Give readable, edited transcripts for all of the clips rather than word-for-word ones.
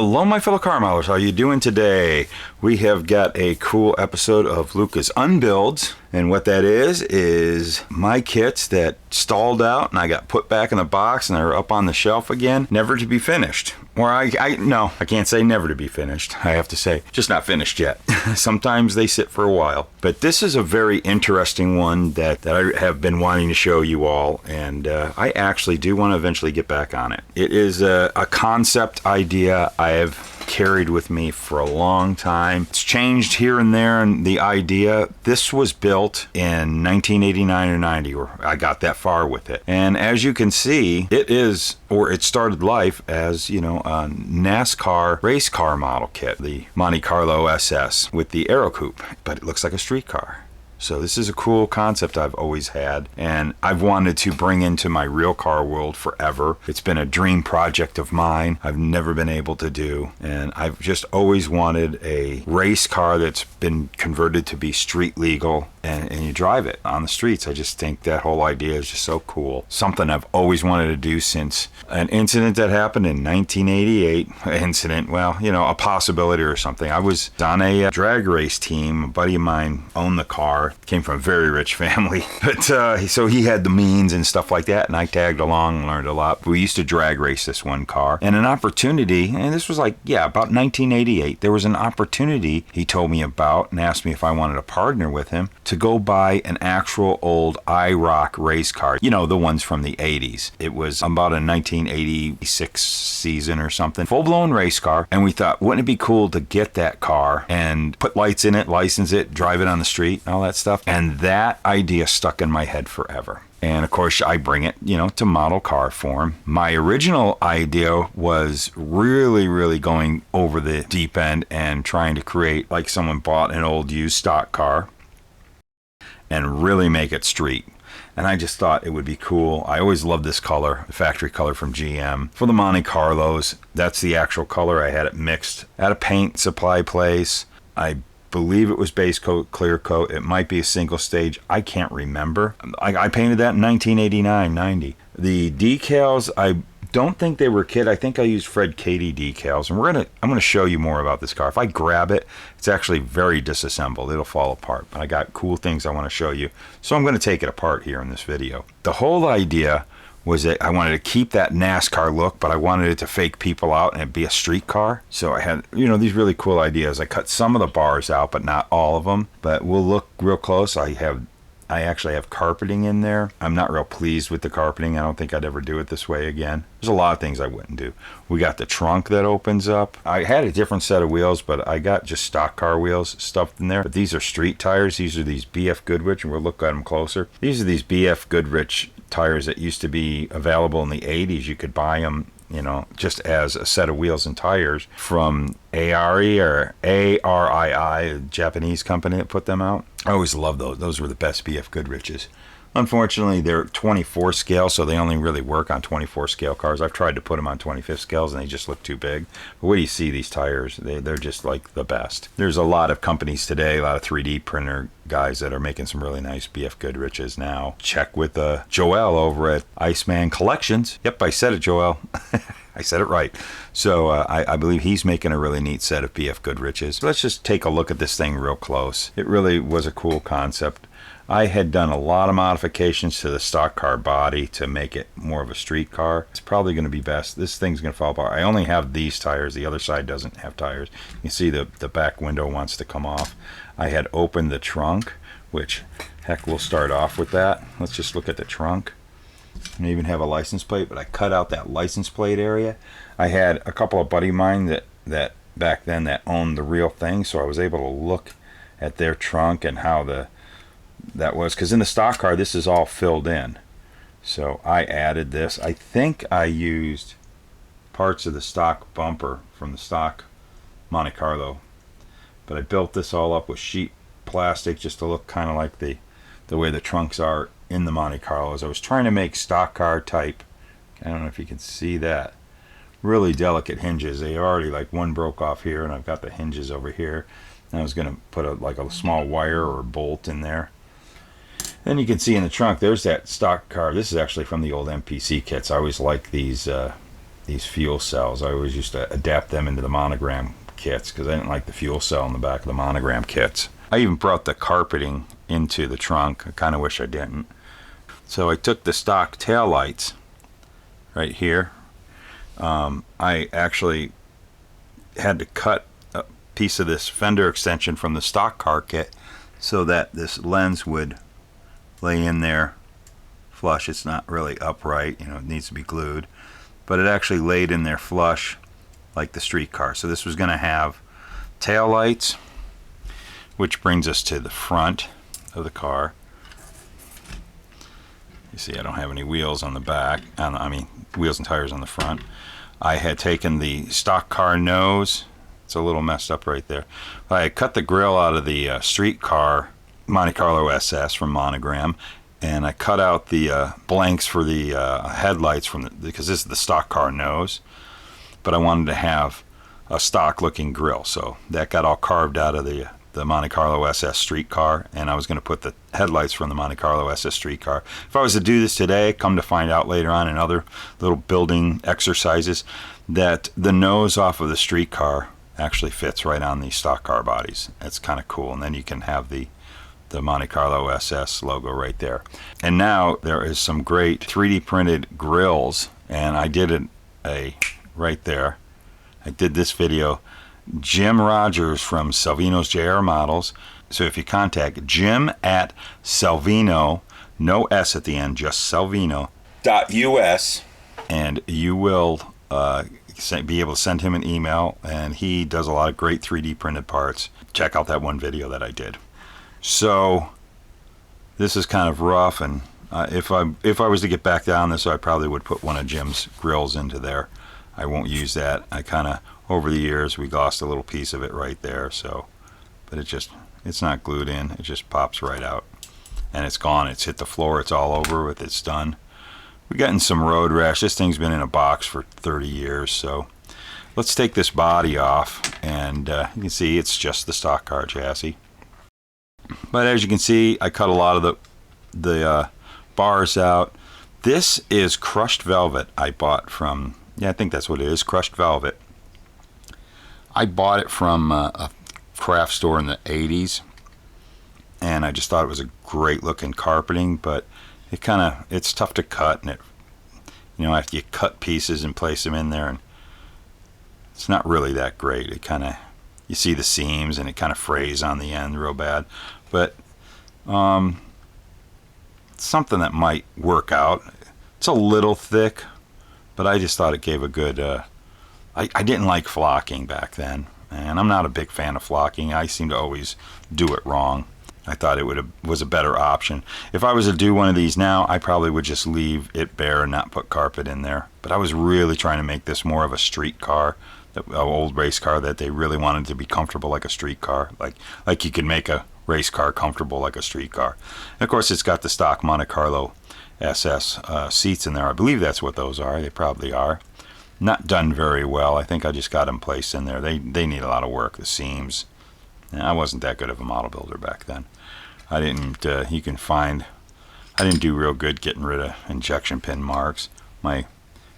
Hello, my fellow car modelers. How you doing today? We have got a cool episode of Luka's Unbuilds, and what that is my kits that stalled out and I got put back in the box and they're up on the shelf again, never to be finished. Or I can't say never to be finished. I have to say just not finished yet. Sometimes they sit for a while, but this is a very interesting one that I have been wanting to show you all, and I actually do want to eventually get back on it. It is a concept idea I have carried with me for a long time. It's changed here and there in the idea. This was built in 1989 or 90, or I got that far with it. And as you can see, it started life as, a NASCAR race car model kit, the Monte Carlo SS with the Aero Coupe, but it looks like a street car. So this is a cool concept I've always had, and I've wanted to bring into my real car world forever. It's been a dream project of mine I've never been able to do, and I've just always wanted a race car that's been converted to be street legal, and you drive it on the streets. I just think that whole idea is just so cool. Something I've always wanted to do since an incident that happened in 1988. A possibility or something. I was on a drag race team. A buddy of mine owned the car. Came from a very rich family, but so he had the means and stuff like that, and I tagged along and learned a lot. We used to drag race this one car, and an opportunity, and this was about 1988, there was an opportunity he told me about and asked me if I wanted to partner with him to go buy an actual old IROC race car, the ones from the 80s. It was about a 1986 season or something, full-blown race car, and we thought, wouldn't it be cool to get that car and put lights in it, license it, drive it on the street, all that stuff. And that idea stuck in my head forever. And of course, I bring it, to model car form. My original idea was really, really going over the deep end and trying to create like someone bought an old used stock car and really make it street. And I just thought it would be cool. I always loved this color, the factory color from GM. For the Monte Carlos, that's the actual color. I had it mixed at a paint supply place. I believe it was base coat, clear coat. It might be a single stage. I can't remember. I painted that in 1989, 90. The decals, I don't think they were kit. I think I used Fred Cady decals, and I'm gonna show you more about this car. If I grab it, it's actually very disassembled. It'll fall apart, but I got cool things I want to show you. So I'm gonna take it apart here in this video. The whole idea was that I wanted to keep that NASCAR look, but I wanted it to fake people out and it'd be a street car. So I had, these really cool ideas. I cut some of the bars out, but not all of them. But we'll look real close. I actually have carpeting in there. I'm not real pleased with the carpeting. I don't think I'd ever do it this way again. There's a lot of things I wouldn't do. We got the trunk that opens up. I had a different set of wheels, but I got just stock car wheels stuffed in there. But these are street tires. These are these BF Goodrich, and we'll look at them closer. These are these BF Goodrich tires that used to be available in the 80s. You could buy them, just as a set of wheels and tires from ARI or ARII, a Japanese company that put them out. I always loved those. Those were the best BF Goodriches. Unfortunately, they're 24 scale, so they only really work on 24 scale cars. I've tried to put them on 25 scales, and they just look too big. But what do you see, these tires? They're just like the best. There's a lot of companies today, a lot of 3D printer guys that are making some really nice BF Goodriches now. Check with Joel over at Iceman Collections. Yep, I said it, Joel. I said it right. So I believe he's making a really neat set of BF Goodriches. Let's just take a look at this thing real close. It really was a cool concept. I had done a lot of modifications to the stock car body to make it more of a street car. It's probably going to be best. This thing's going to fall apart. I only have these tires. The other side doesn't have tires. You see the back window wants to come off. I had opened the trunk, which, heck, we'll start off with that. Let's just look at the trunk. I even have a license plate, but I cut out that license plate area. I had a couple of buddy of mine that back then that owned the real thing, so I was able to look at their trunk and how that was, because in the stock car this is all filled in. So I added this. I think I used parts of the stock bumper from the stock Monte Carlo, but I built this all up with sheet plastic just to look kind of like the way the trunks are in the Monte Carlos. I was trying to make stock car type. I don't know if you can see that. Really delicate hinges. They already, like, one broke off here, and I've got the hinges over here. And I was going to put a small wire or bolt in there. Then you can see in the trunk, there's that stock car. This is actually from the old MPC kits. I always like these these fuel cells. I always used to adapt them into the monogram kits because I didn't like the fuel cell in the back of the monogram kits. I even brought the carpeting into the trunk. I kind of wish I didn't. So I took the stock tail lights right here. I actually had to cut a piece of this fender extension from the stock car kit so that this lens would lay in there flush. It's not really upright, you know, it needs to be glued, but it actually laid in there flush like the street car. So this was going to have tail lights, which brings us to the front of the car. You see I don't have any wheels on the back, I mean wheels and tires on the front. I had taken the stock car nose, it's a little messed up right there. I had cut the grill out of the street car Monte Carlo SS from Monogram, and I cut out the blanks for the headlights because this is the stock car nose, but I wanted to have a stock looking grill, so that got all carved out of the Monte Carlo SS street car, and I was going to put the headlights from the Monte Carlo SS street car. If I was to do this today, come to find out later on in other little building exercises that the nose off of the street car actually fits right on the stock car bodies. That's kind of cool, and then you can have the Monte Carlo SS logo right there. And now there is some great 3D printed grills, and I did it right there. I did this video. Jim Rogers from Salvino's JR Models. So if you contact Jim at Salvino, no S at the end, just Salvino.us, and you will be able to send him an email, and he does a lot of great 3D printed parts. Check out that one video that I did. So this is kind of rough, and if I was to get back down this, I probably would put one of Jim's grills into there. I won't use that. I kind of, over the years, we lost a little piece of it right there, so, but it's not glued in, it just pops right out, and it's gone. It's hit the floor, it's all over with, it's done. We've gotten some road rash. This thing's been in a box for 30 years, so let's take this body off, and you can see it's just the stock car chassis. But as you can see, I cut a lot of the bars out. This is crushed velvet I bought from, yeah, I think that's what it is, crushed velvet. I bought it from a craft store in the 80s, and I just thought it was a great looking carpeting, but it's tough to cut, and after you cut pieces and place them in there, and it's not really that great. You see the seams, and it kind of frays on the end real bad, but it's something that might work out. It's a little thick, but I just thought it gave a good, I didn't like flocking back then, and I'm not a big fan of flocking. I seem to always do it wrong. I thought it was a better option. If I was to do one of these now, I probably would just leave it bare and not put carpet in there. But I was really trying to make this more of a street car, an old race car that they really wanted to be comfortable like a street car, like you could make a race car comfortable like a street car. And of course, it's got the stock Monte Carlo SS seats in there. I believe that's what those are. They probably are. Not done very well. I think I just got them placed in there. They need a lot of work. The seams. I wasn't that good of a model builder back then. I didn't do real good getting rid of injection pin marks. My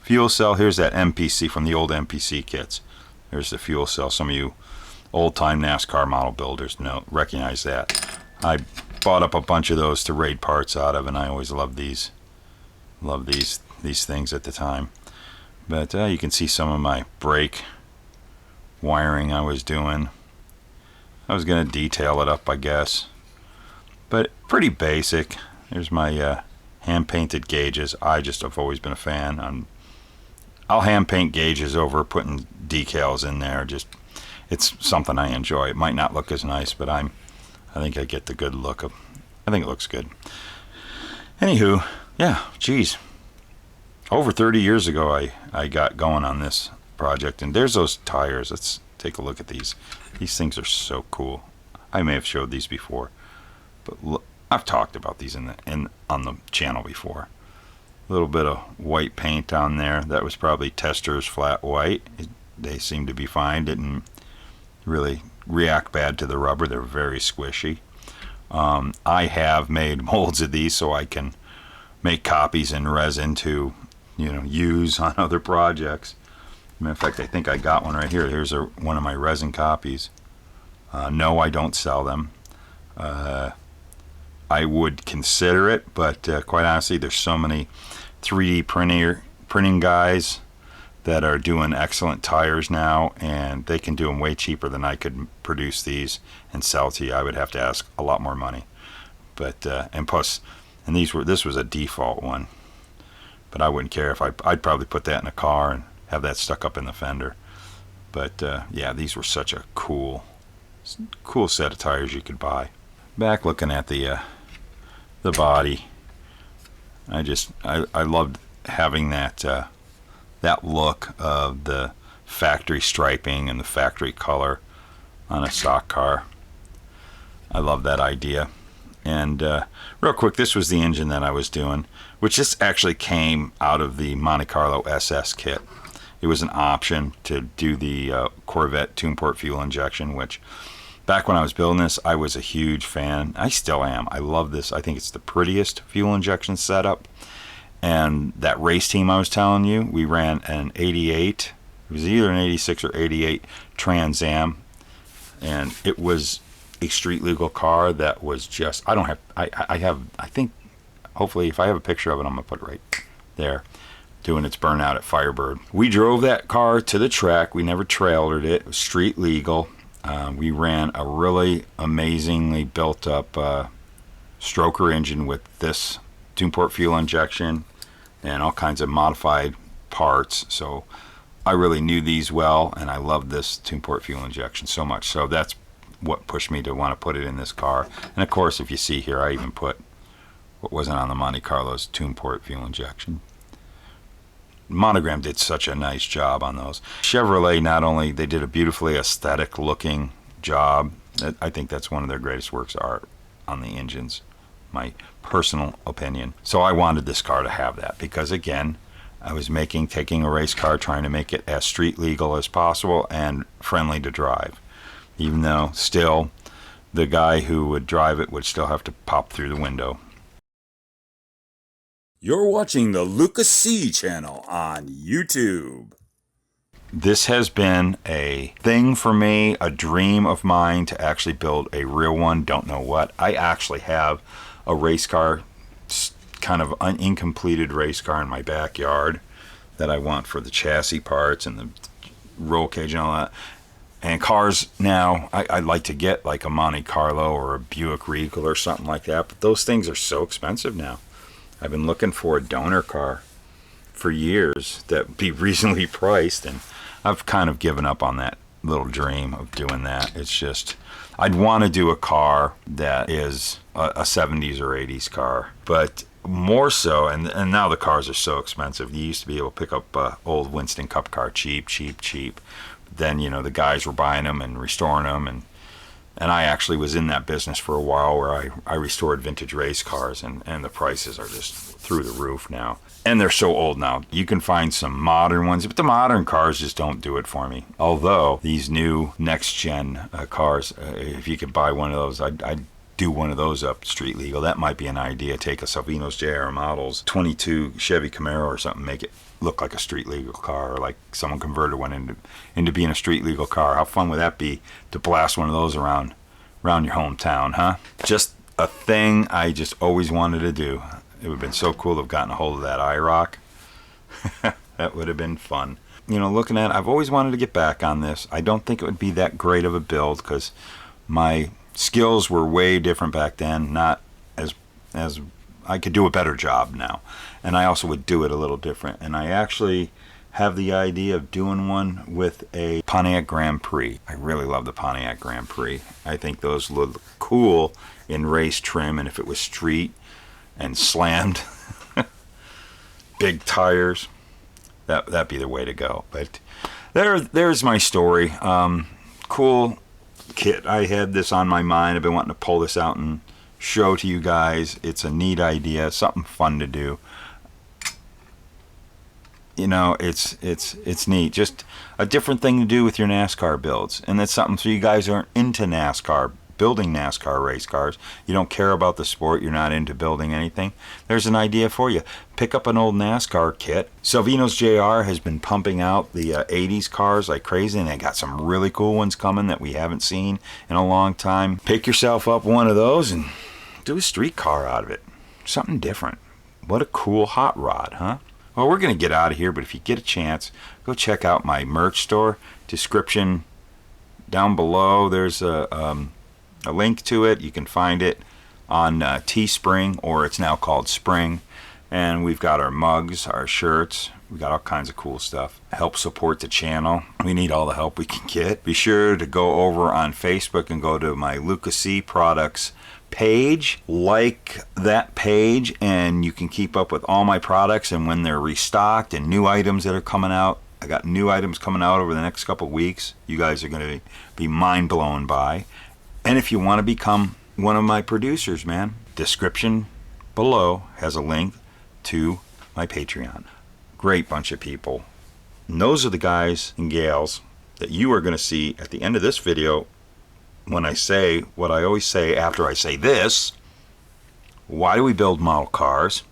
fuel cell, here's that MPC from the old MPC kits. There's the fuel cell. Some of you old-time NASCAR model builders recognize that. I bought up a bunch of those to raid parts out of, and I always loved these things at the time. But you can see some of my brake wiring I was doing. I was going to detail it up, I guess, but pretty basic. There's my hand-painted gauges. I just have always been a fan. I'll hand-paint gauges over putting decals in there. It's something I enjoy. It might not look as nice, but I think I get the good look of. I think it looks good. Anywho, yeah, geez. Over 30 years ago, I got going on this project, and there's those tires. Let's take a look at these. These things are so cool. I may have showed these before, but look, I've talked about these on the channel before. A little bit of white paint on there. That was probably Tester's flat white. They seem to be fine. Didn't really react bad to the rubber. They're very squishy. I have made molds of these so I can make copies in resin to use on other projects. Matter of fact, I think I got one right here. Here's one of my resin copies. No, I don't sell them. I would consider it, but quite honestly, there's so many 3D printing guys that are doing excellent tires now, and they can do them way cheaper than I could produce these and sell to you. I would have to ask a lot more money. But and plus, and this was a default one, but I wouldn't care if I'd probably put that in a car and have that stuck up in the fender. But yeah, these were such a cool set of tires you could buy. Back looking at the body, I loved having that look of the factory striping and the factory color on a stock car. I love that idea. And real quick, this was the engine that I was doing, which this actually came out of the Monte Carlo SS kit. It was an option to do the Corvette two-port fuel injection, which back when I was building this, I was a huge fan. I still am. I love this. I think it's the prettiest fuel injection setup. And that race team I was telling you, we ran an 88. It was either an 86 or 88 Trans Am. And it was a street legal car that was just, I think, hopefully, if I have a picture of it, I'm going to put it right there, doing its burnout at Firebird. We drove that car to the track. We never trailered it. It was street legal. We ran a really amazingly built up stroker engine with this two-port fuel injection and all kinds of modified parts. So I really knew these well, and I loved this two-port fuel injection so much. So that's what pushed me to want to put it in this car. And of course, if you see here, I even put what wasn't on the Monte Carlo's two-port fuel injection. Monogram did such a nice job on those. Chevrolet, not only they did a beautifully aesthetic looking job, I think that's one of their greatest works of art on the engines, my personal opinion. So I wanted this car to have that because, again, I was taking a race car, trying to make it as street legal as possible and friendly to drive, even though still the guy who would drive it would still have to pop through the window. You're watching the Luka Cee channel on YouTube. This has been a thing for me, a dream of mine to actually build a real one. Don't know what. I actually have a race car, kind of an incompleted race car in my backyard that I want for the chassis parts and the roll cage and all that. And cars now, I'd like to get like a Monte Carlo or a Buick Regal or something like that, but those things are so expensive now. I've been looking for a donor car for years that would be reasonably priced, and I've kind of given up on that little dream of doing that. It's just, I'd want to do a car that is a 70s or 80s car, but more so, and now the cars are so expensive. You used to be able to pick up an old Winston Cup car cheap. Then, the guys were buying them and restoring them, and I actually was in that business for a while where I restored vintage race cars, and the prices are just through the roof now. And they're so old now. You can find some modern ones, but the modern cars just don't do it for me. Although these new next-gen cars, if you could buy one of those, I'd do one of those up street legal. That might be an idea. Take a Salvino's JR Models 22 Chevy Camaro or something, make it look like a street legal car, or like someone converted one into being a street legal car. How fun would that be to blast one of those around your hometown, huh? Just a thing I just always wanted to do. It would have been so cool to have gotten a hold of that IROC. That would have been fun. Looking at it, I've always wanted to get back on this. I don't think it would be that great of a build because my skills were way different back then. Not as I could do a better job now, and I also would do it a little different. And I actually have the idea of doing one with a Pontiac Grand Prix. I really love the Pontiac Grand Prix. I think those look cool in race trim, and if it was street and slammed, big tires, that'd be the way to go. But there's my story. Cool kit. I had this on my mind. I've been wanting to pull this out and show to you guys. It's a neat idea, something fun to do. It's neat. Just a different thing to do with your NASCAR builds. And that's something, so you guys aren't into NASCAR building NASCAR race cars, you don't care about the sport, you're not into building anything, there's an idea for you. Pick up an old NASCAR kit. Salvino's JR has been pumping out the 80s cars like crazy, and they got some really cool ones coming that we haven't seen in a long time. Pick yourself up one of those and do a street car out of it. Something different. What a cool hot rod, huh? Well, we're going to get out of here, but if you get a chance, go check out my merch store. Description down below, there's a link to it. You can find it on Teespring, or it's now called Spring. And we've got our mugs, our shirts. We got all kinds of cool stuff. Help support the channel. We need all the help we can get. Be sure to go over on Facebook and go to my Luka Cee products page. Like that page, and you can keep up with all my products and when they're restocked and new items that are coming out. I got new items coming out over the next couple of weeks. You guys are going to be mind blown by. And if you want to become one of my producers, man, description below has a link to my Patreon. Great bunch of people. And those are the guys and gals that you are going to see at the end of this video when I say what I always say after I say this. Why do we build model cars?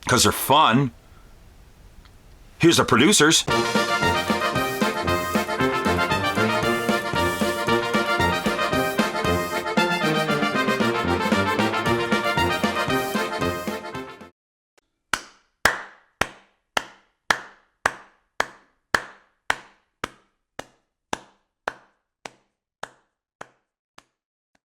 Because they're fun. Here's the producers.